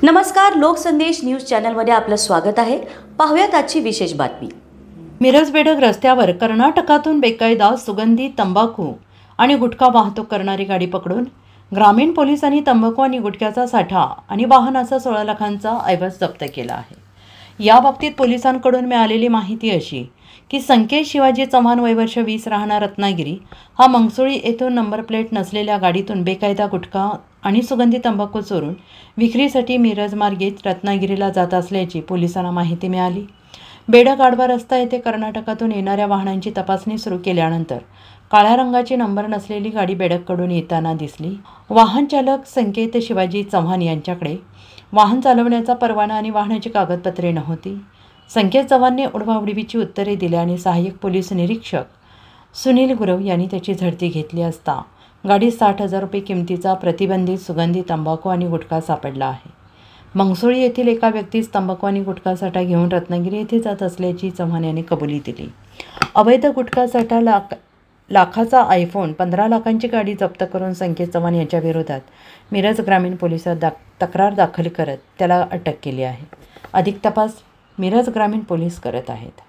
नमस्कार, लोकसंदेश न्यूज चॅनलमध्ये आपलं स्वागत आहे। पाहूयात आजची विशेष बातमी। मिरज बेडग रस्त्यावर कर्नाटकातून बेकायदा सुगंधी तंबाखू आणि गुटखा वाहतूक करणारी गाडी पकडून ग्रामीण पोलिसांनी तंबाखू आणि गुटख्याचा साठा आणि वाहनाचा 16 लाखांचा ऐवज जप्त केला आहे। या बाबतीत पोलिसांकडून मिळालेली माहिती अशी की संकेत शिवाजी चव्हाण वय वर्ष 20 राहणार रत्नागिरी हा मंगसुळी येथून नंबर प्लेट नसलेल्या गाडीतून बेकायदा गुटखा आणि सुगंधी तंबाखू चोरून विक्रीसाठी मिरज मार्गे रत्नागिरीला जात असल्याची पोलिसांना माहिती मिळाली। बेडग आडवा रस्ता येथे कर्नाटकातून येणाऱ्या वाहनांची तपासणी सुरू केल्यानंतर काळ्या रंगाची नंबर नसलेली गाडी बेडगकडून येताना दिसली। वाहन चालक संकेत शिवाजी चव्हाण यांच्याकडे वाहन चालवण्याचा परवाना आणि वाहनाची कागदपत्रे नव्हती। संकेत चव्हाणने उडवाउडवीची उत्तरे दिली आणि सहाय्यक पोलीस निरीक्षक सुनील गुरव यांनी त्याची झडती घेतली असता गाडीत 60,000 रुपये किमतीचा प्रतिबंधित सुगंधी तंबाखू आणि गुटखा सापडला आहे। मंगसुळी येथील एका व्यक्तीस तंबाखू आणि गुटखा साठा घेऊन रत्नागिरी येथे जात असल्याची चव्हाण यांनी कबुली दिली। अवैध गुटखा साठा लाखाचा आयफोन 15 लाखांची गाडी जप्त करून संकेत चव्हाण यांच्या विरोधात मिरज ग्रामीण पोलिसात तक्रार दाखल करत त्याला अटक केली आहे। अधिक तपास मिरज ग्रामीण पोलीस करत आहेत।